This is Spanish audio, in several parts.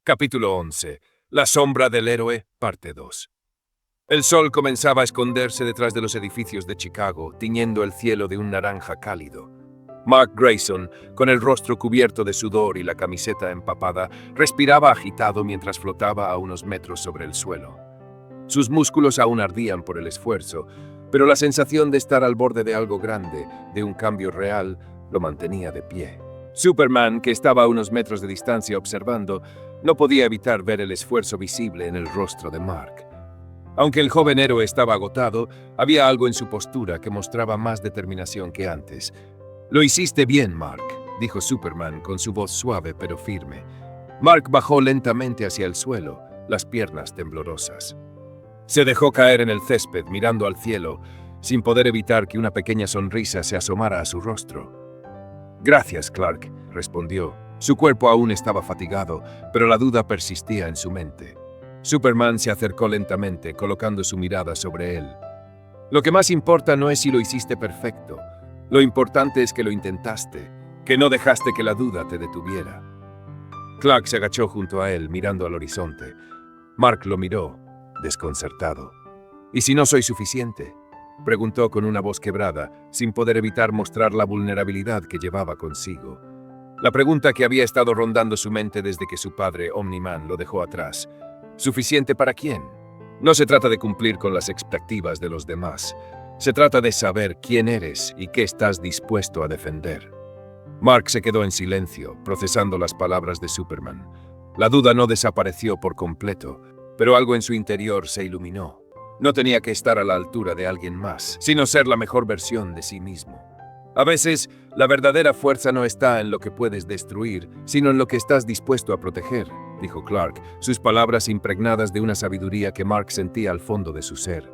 Capítulo 11. La sombra del héroe, parte 2. El sol comenzaba a esconderse detrás de los edificios de Chicago, tiñendo el cielo de un naranja cálido. Mark Grayson, con el rostro cubierto de sudor y la camiseta empapada, respiraba agitado mientras flotaba a unos metros sobre el suelo. Sus músculos aún ardían por el esfuerzo, pero la sensación de estar al borde de algo grande, de un cambio real, lo mantenía de pie. Superman, que estaba a unos metros de distancia observando, no podía evitar ver el esfuerzo visible en el rostro de Mark. Aunque el joven héroe estaba agotado, había algo en su postura que mostraba más determinación que antes. «Lo hiciste bien, Mark», dijo Superman con su voz suave pero firme. Mark bajó lentamente hacia el suelo, las piernas temblorosas. Se dejó caer en el césped mirando al cielo, sin poder evitar que una pequeña sonrisa se asomara a su rostro. «Gracias, Clark», respondió. Su cuerpo aún estaba fatigado, pero la duda persistía en su mente. Superman se acercó lentamente, colocando su mirada sobre él. «Lo que más importa no es si lo hiciste perfecto. Lo importante es que lo intentaste, que no dejaste que la duda te detuviera». Clark se agachó junto a él, mirando al horizonte. Mark lo miró, desconcertado. «¿Y si no soy suficiente?», preguntó con una voz quebrada, sin poder evitar mostrar la vulnerabilidad que llevaba consigo. La pregunta que había estado rondando su mente desde que su padre, Omni-Man, lo dejó atrás. ¿Suficiente para quién? No se trata de cumplir con las expectativas de los demás. Se trata de saber quién eres y qué estás dispuesto a defender. Mark se quedó en silencio, procesando las palabras de Superman. La duda no desapareció por completo, pero algo en su interior se iluminó. No tenía que estar a la altura de alguien más, sino ser la mejor versión de sí mismo. A veces, la verdadera fuerza no está en lo que puedes destruir, sino en lo que estás dispuesto a proteger, dijo Clark, sus palabras impregnadas de una sabiduría que Mark sentía al fondo de su ser.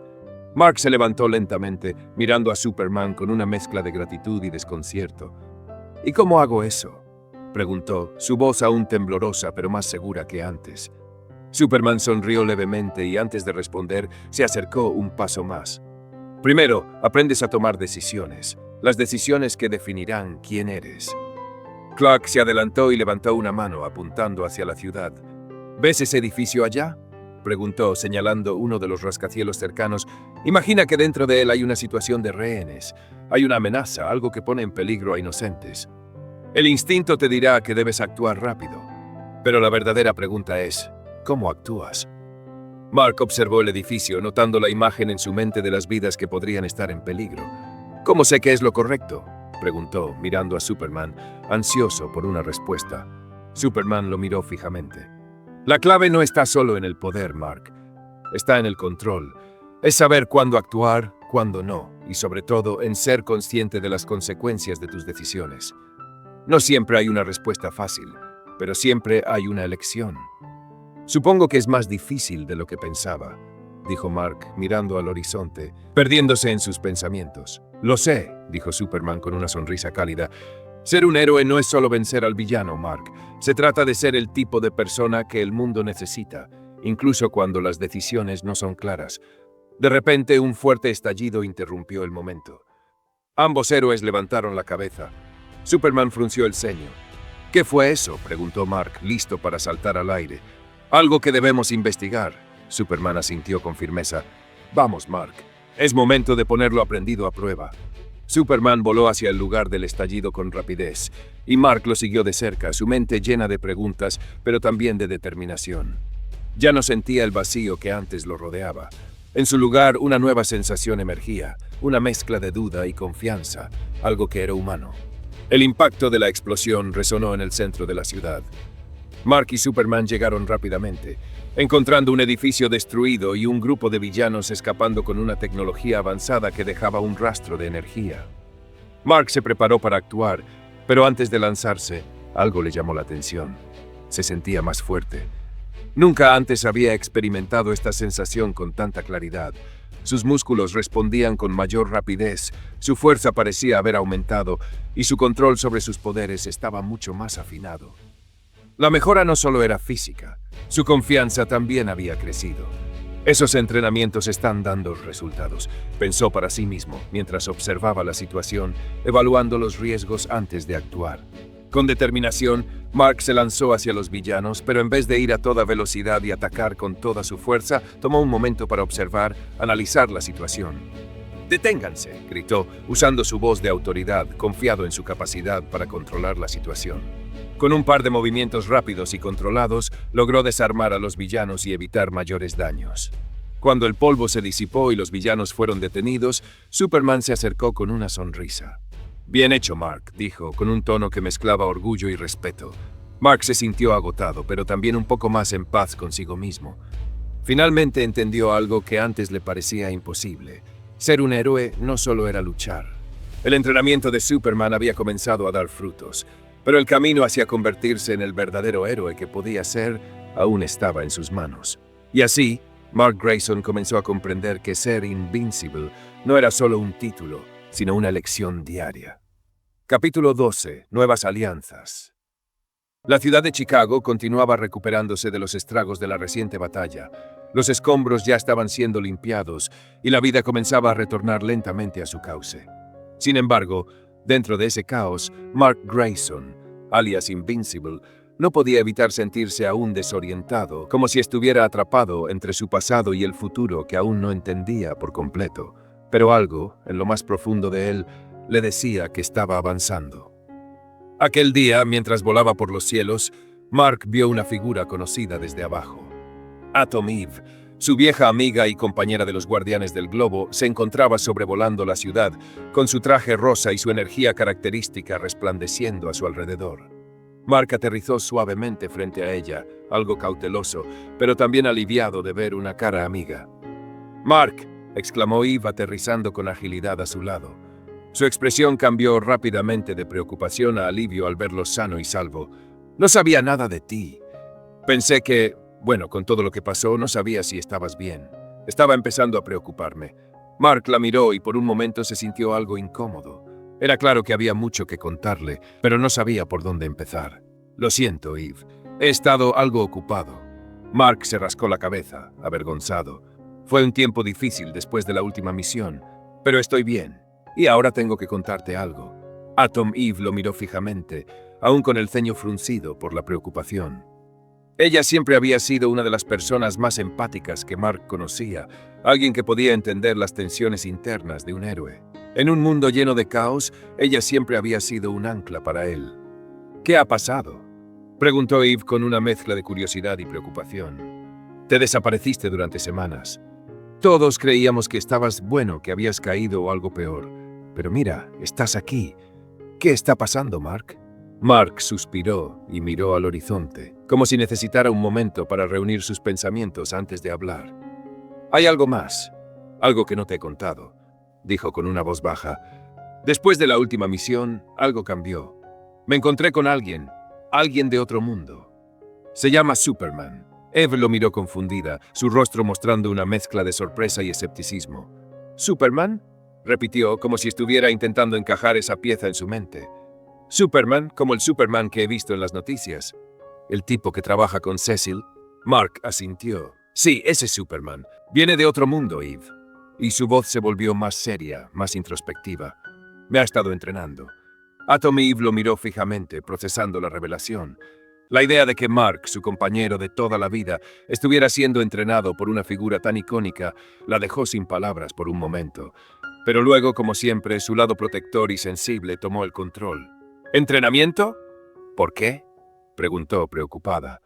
Mark se levantó lentamente, mirando a Superman con una mezcla de gratitud y desconcierto. «¿Y cómo hago eso?», preguntó, su voz aún temblorosa pero más segura que antes. Superman sonrió levemente y antes de responder, se acercó un paso más. «Primero, aprendes a tomar decisiones. Las decisiones que definirán quién eres». Clark se adelantó y levantó una mano apuntando hacia la ciudad. «¿Ves ese edificio allá?», preguntó, señalando uno de los rascacielos cercanos. «Imagina que dentro de él hay una situación de rehenes. Hay una amenaza, algo que pone en peligro a inocentes. El instinto te dirá que debes actuar rápido. Pero la verdadera pregunta es, ¿cómo actúas?». Mark observó el edificio, notando la imagen en su mente de las vidas que podrían estar en peligro. «¿Cómo sé que es lo correcto?», preguntó, mirando a Superman, ansioso por una respuesta. Superman lo miró fijamente. «La clave no está solo en el poder, Mark. Está en el control. Es saber cuándo actuar, cuándo no, y sobre todo en ser consciente de las consecuencias de tus decisiones. No siempre hay una respuesta fácil, pero siempre hay una elección». «Supongo que es más difícil de lo que pensaba», dijo Mark, mirando al horizonte, perdiéndose en sus pensamientos. «Lo sé», dijo Superman con una sonrisa cálida. «Ser un héroe no es solo vencer al villano, Mark. Se trata de ser el tipo de persona que el mundo necesita, incluso cuando las decisiones no son claras». De repente, un fuerte estallido interrumpió el momento. Ambos héroes levantaron la cabeza. Superman frunció el ceño. «¿Qué fue eso?», preguntó Mark, listo para saltar al aire. «Algo que debemos investigar», Superman asintió con firmeza. «Vamos, Mark. Es momento de poner lo aprendido a prueba». Superman voló hacia el lugar del estallido con rapidez, y Mark lo siguió de cerca, su mente llena de preguntas, pero también de determinación. Ya no sentía el vacío que antes lo rodeaba. En su lugar, una nueva sensación emergía, una mezcla de duda y confianza, algo que era humano. El impacto de la explosión resonó en el centro de la ciudad. Mark y Superman llegaron rápidamente, encontrando un edificio destruido y un grupo de villanos escapando con una tecnología avanzada que dejaba un rastro de energía. Mark se preparó para actuar, pero antes de lanzarse, algo le llamó la atención. Se sentía más fuerte. Nunca antes había experimentado esta sensación con tanta claridad. Sus músculos respondían con mayor rapidez, su fuerza parecía haber aumentado y su control sobre sus poderes estaba mucho más afinado. La mejora no solo era física, su confianza también había crecido. «Esos entrenamientos están dando resultados», pensó para sí mismo, mientras observaba la situación, evaluando los riesgos antes de actuar. Con determinación, Mark se lanzó hacia los villanos, pero en vez de ir a toda velocidad y atacar con toda su fuerza, tomó un momento para observar, analizar la situación. «Deténganse», gritó, usando su voz de autoridad, confiado en su capacidad para controlar la situación. Con un par de movimientos rápidos y controlados, logró desarmar a los villanos y evitar mayores daños. Cuando el polvo se disipó y los villanos fueron detenidos, Superman se acercó con una sonrisa. «Bien hecho, Mark», dijo, con un tono que mezclaba orgullo y respeto. Mark se sintió agotado, pero también un poco más en paz consigo mismo. Finalmente entendió algo que antes le parecía imposible. Ser un héroe no solo era luchar. El entrenamiento de Superman había comenzado a dar frutos, pero el camino hacia convertirse en el verdadero héroe que podía ser aún estaba en sus manos. Y así, Mark Grayson comenzó a comprender que ser Invincible no era solo un título, sino una elección diaria. Capítulo 12. Nuevas alianzas. La ciudad de Chicago continuaba recuperándose de los estragos de la reciente batalla. Los escombros ya estaban siendo limpiados y la vida comenzaba a retornar lentamente a su cauce. Sin embargo, dentro de ese caos, Mark Grayson, alias Invincible, no podía evitar sentirse aún desorientado, como si estuviera atrapado entre su pasado y el futuro que aún no entendía por completo. Pero algo, en lo más profundo de él, le decía que estaba avanzando. Aquel día, mientras volaba por los cielos, Mark vio una figura conocida desde abajo. Atom Eve, su vieja amiga y compañera de los Guardianes del Globo, se encontraba sobrevolando la ciudad, con su traje rosa y su energía característica resplandeciendo a su alrededor. Mark aterrizó suavemente frente a ella, algo cauteloso, pero también aliviado de ver una cara amiga. «Mark», exclamó Eve aterrizando con agilidad a su lado. Su expresión cambió rápidamente de preocupación a alivio al verlo sano y salvo. «No sabía nada de ti. Pensé que, con todo lo que pasó, no sabía si estabas bien. Estaba empezando a preocuparme». Mark la miró y por un momento se sintió algo incómodo. Era claro que había mucho que contarle, pero no sabía por dónde empezar. «Lo siento, Eve. He estado algo ocupado». Mark se rascó la cabeza, avergonzado. «Fue un tiempo difícil después de la última misión, pero estoy bien. Y ahora tengo que contarte algo». Atom Eve lo miró fijamente, aún con el ceño fruncido por la preocupación. Ella siempre había sido una de las personas más empáticas que Mark conocía, alguien que podía entender las tensiones internas de un héroe. En un mundo lleno de caos, ella siempre había sido un ancla para él. «¿Qué ha pasado?», preguntó Eve con una mezcla de curiosidad y preocupación. «Te desapareciste durante semanas. Todos creíamos que estabas que habías caído o algo peor. Pero mira, estás aquí. ¿Qué está pasando, Mark?». Mark suspiró y miró al horizonte, como si necesitara un momento para reunir sus pensamientos antes de hablar. «Hay algo más, algo que no te he contado», dijo con una voz baja. «Después de la última misión, algo cambió. Me encontré con alguien de otro mundo. Se llama Superman». Eve lo miró confundida, su rostro mostrando una mezcla de sorpresa y escepticismo. «¿Superman?», repitió, como si estuviera intentando encajar esa pieza en su mente. «Superman, como el Superman que he visto en las noticias. ¿El tipo que trabaja con Cecil?». Mark asintió. «Sí, ese Superman. Viene de otro mundo, Eve». Y su voz se volvió más seria, más introspectiva. «Me ha estado entrenando». Atom Eve lo miró fijamente, procesando la revelación. La idea de que Mark, su compañero de toda la vida, estuviera siendo entrenado por una figura tan icónica, la dejó sin palabras por un momento. Pero luego, como siempre, su lado protector y sensible tomó el control. «¿Entrenamiento? ¿Por qué?», preguntó preocupada.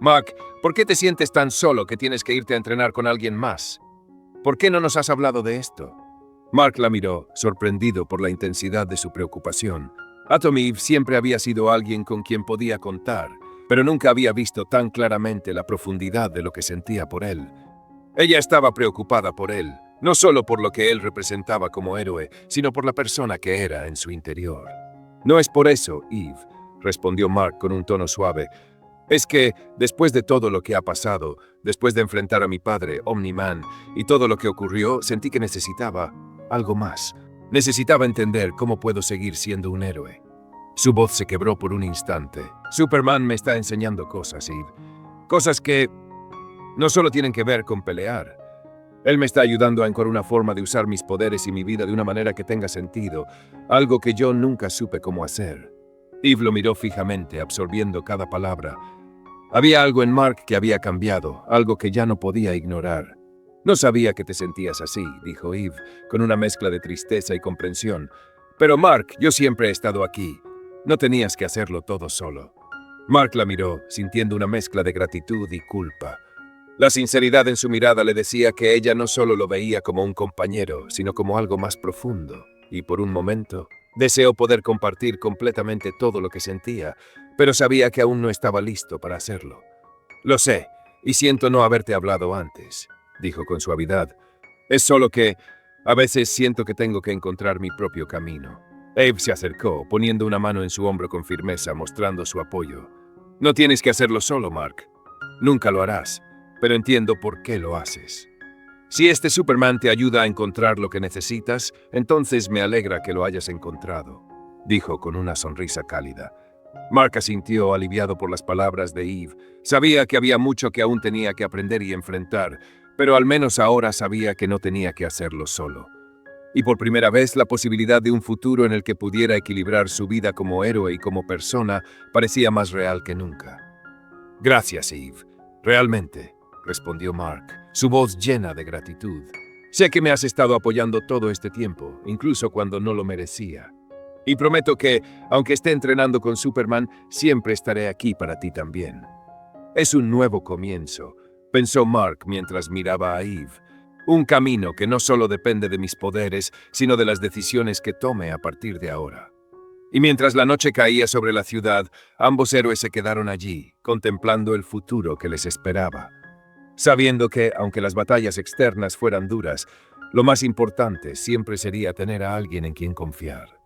«Mark, ¿por qué te sientes tan solo que tienes que irte a entrenar con alguien más? ¿Por qué no nos has hablado de esto?». Mark la miró, sorprendido por la intensidad de su preocupación. Atom Eve siempre había sido alguien con quien podía contar, pero nunca había visto tan claramente la profundidad de lo que sentía por él. Ella estaba preocupada por él, no solo por lo que él representaba como héroe, sino por la persona que era en su interior. «No es por eso, Eve», respondió Mark con un tono suave. «Es que, después de todo lo que ha pasado, después de enfrentar a mi padre, Omni-Man, y todo lo que ocurrió, sentí que necesitaba algo más. Necesitaba entender cómo puedo seguir siendo un héroe». Su voz se quebró por un instante. «Superman me está enseñando cosas, Eve. Cosas que no solo tienen que ver con pelear. Él me está ayudando a encontrar una forma de usar mis poderes y mi vida de una manera que tenga sentido, algo que yo nunca supe cómo hacer. Eve lo miró fijamente, absorbiendo cada palabra. Había algo en Mark que había cambiado, algo que ya no podía ignorar. No sabía que te sentías así, dijo Eve, con una mezcla de tristeza y comprensión. Pero Mark, yo siempre he estado aquí. No tenías que hacerlo todo solo. Mark la miró, sintiendo una mezcla de gratitud y culpa. La sinceridad en su mirada le decía que ella no solo lo veía como un compañero, sino como algo más profundo. Y por un momento, deseó poder compartir completamente todo lo que sentía, pero sabía que aún no estaba listo para hacerlo. Lo sé, y siento no haberte hablado antes, dijo con suavidad. Es solo que, a veces siento que tengo que encontrar mi propio camino. Eve se acercó, poniendo una mano en su hombro con firmeza, mostrando su apoyo. No tienes que hacerlo solo, Mark. Nunca lo harás, pero entiendo por qué lo haces. Si este Superman te ayuda a encontrar lo que necesitas, entonces me alegra que lo hayas encontrado, dijo con una sonrisa cálida. Mark asintió, aliviado por las palabras de Eve. Sabía que había mucho que aún tenía que aprender y enfrentar, pero al menos ahora sabía que no tenía que hacerlo solo. Y por primera vez la posibilidad de un futuro en el que pudiera equilibrar su vida como héroe y como persona parecía más real que nunca. Gracias, Eve. Realmente, respondió Mark, su voz llena de gratitud. Sé que me has estado apoyando todo este tiempo, incluso cuando no lo merecía. Y prometo que, aunque esté entrenando con Superman, siempre estaré aquí para ti también. Es un nuevo comienzo, pensó Mark mientras miraba a Eve. Un camino que no solo depende de mis poderes, sino de las decisiones que tome a partir de ahora. Y mientras la noche caía sobre la ciudad, ambos héroes se quedaron allí, contemplando el futuro que les esperaba. Sabiendo que, aunque las batallas externas fueran duras, lo más importante siempre sería tener a alguien en quien confiar.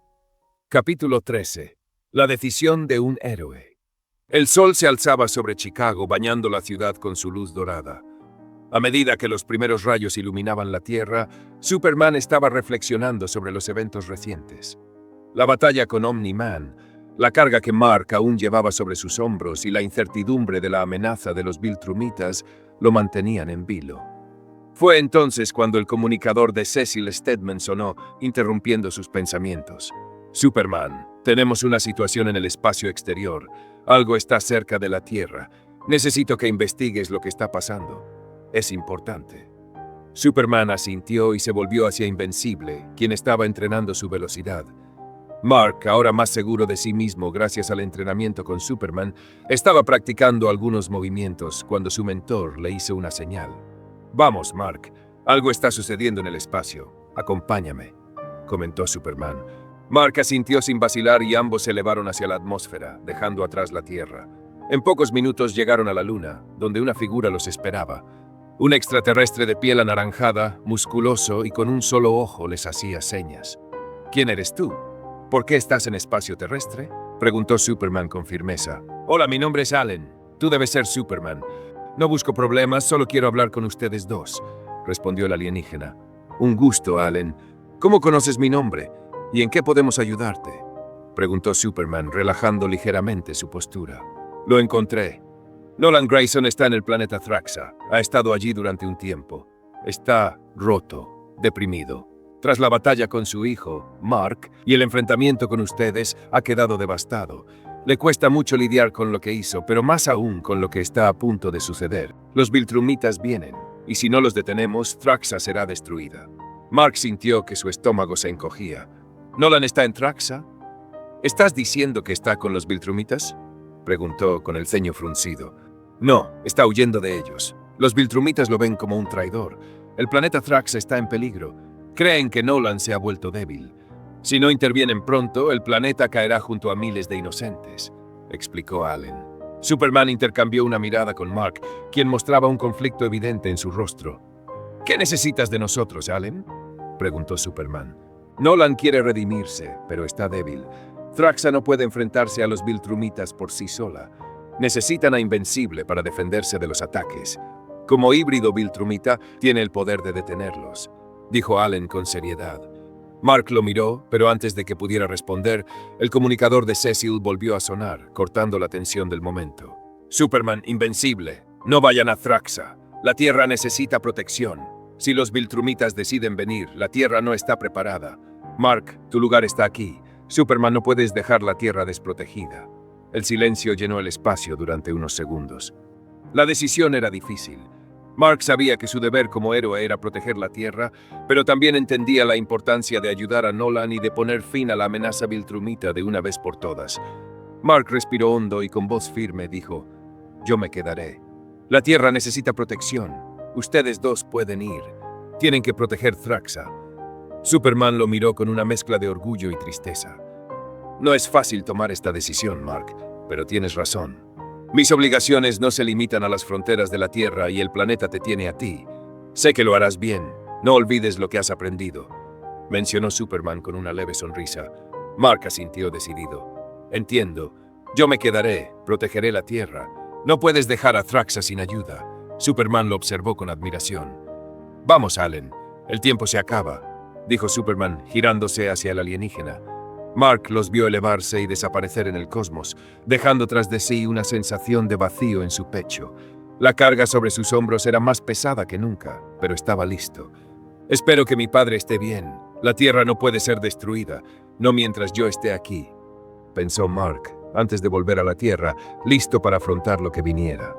Capítulo 13. La decisión de un héroe. El sol se alzaba sobre Chicago, bañando la ciudad con su luz dorada. A medida que los primeros rayos iluminaban la tierra, Superman estaba reflexionando sobre los eventos recientes. La batalla con Omni-Man, la carga que Mark aún llevaba sobre sus hombros y la incertidumbre de la amenaza de los Viltrumitas lo mantenían en vilo. Fue entonces cuando el comunicador de Cecil Stedman sonó, interrumpiendo sus pensamientos. Superman, tenemos una situación en el espacio exterior. Algo está cerca de la Tierra. Necesito que investigues lo que está pasando. Es importante. Superman asintió y se volvió hacia Invencible, quien estaba entrenando su velocidad. Mark, ahora más seguro de sí mismo gracias al entrenamiento con Superman, estaba practicando algunos movimientos cuando su mentor le hizo una señal. Vamos, Mark, algo está sucediendo en el espacio. Acompáñame, comentó Superman. Mark asintió sin vacilar y ambos se elevaron hacia la atmósfera, dejando atrás la Tierra. En pocos minutos llegaron a la Luna, donde una figura los esperaba. Un extraterrestre de piel anaranjada, musculoso y con un solo ojo les hacía señas. ¿Quién eres tú? ¿Por qué estás en espacio terrestre?, preguntó Superman con firmeza. Hola, mi nombre es Allen. Tú debes ser Superman. No busco problemas, solo quiero hablar con ustedes dos, respondió el alienígena. Un gusto, Allen. ¿Cómo conoces mi nombre? ¿Y en qué podemos ayudarte?, preguntó Superman, relajando ligeramente su postura. Lo encontré. Nolan Grayson está en el planeta Thraxa. Ha estado allí durante un tiempo. Está roto, deprimido. Tras la batalla con su hijo, Mark, y el enfrentamiento con ustedes, ha quedado devastado. Le cuesta mucho lidiar con lo que hizo, pero más aún con lo que está a punto de suceder. Los Viltrumitas vienen, y si no los detenemos, Thraxa será destruida. Mark sintió que su estómago se encogía. ¿Nolan está en Thraxa? ¿Estás diciendo que está con los Viltrumitas?, preguntó con el ceño fruncido. No, está huyendo de ellos. Los Viltrumitas lo ven como un traidor. El planeta Thraxa está en peligro. Creen que Nolan se ha vuelto débil. Si no intervienen pronto, el planeta caerá junto a miles de inocentes, explicó Allen. Superman intercambió una mirada con Mark, quien mostraba un conflicto evidente en su rostro. ¿Qué necesitas de nosotros, Allen?, preguntó Superman. Nolan quiere redimirse, pero está débil. Thraxa no puede enfrentarse a los Viltrumitas por sí sola. Necesitan a Invencible para defenderse de los ataques. Como híbrido Viltrumita, tiene el poder de detenerlos, dijo Allen con seriedad. Mark lo miró, pero antes de que pudiera responder, el comunicador de Cecil volvió a sonar, cortando la tensión del momento. Superman, Invencible, no vayan a Thraxa. La Tierra necesita protección. Si los Viltrumitas deciden venir, la Tierra no está preparada. Mark, tu lugar está aquí. Superman, no puedes dejar la Tierra desprotegida. El silencio llenó el espacio durante unos segundos. La decisión era difícil. Mark sabía que su deber como héroe era proteger la Tierra, pero también entendía la importancia de ayudar a Nolan y de poner fin a la amenaza viltrumita de una vez por todas. Mark respiró hondo y con voz firme dijo: «Yo me quedaré. La Tierra necesita protección. Ustedes dos pueden ir. Tienen que proteger Thraxa». Superman lo miró con una mezcla de orgullo y tristeza. «No es fácil tomar esta decisión, Mark, pero tienes razón. Mis obligaciones no se limitan a las fronteras de la Tierra y el planeta te tiene a ti. Sé que lo harás bien. No olvides lo que has aprendido», mencionó Superman con una leve sonrisa. Mark asintió decidido. «Entiendo. Yo me quedaré. Protegeré la Tierra. No puedes dejar a Thraxa sin ayuda». Superman lo observó con admiración. «Vamos, Allen. El tiempo se acaba», dijo Superman, girándose hacia el alienígena. Mark los vio elevarse y desaparecer en el cosmos, dejando tras de sí una sensación de vacío en su pecho. La carga sobre sus hombros era más pesada que nunca, pero estaba listo. «Espero que mi padre esté bien. La Tierra no puede ser destruida, no mientras yo esté aquí», pensó Mark, antes de volver a la Tierra, listo para afrontar lo que viniera.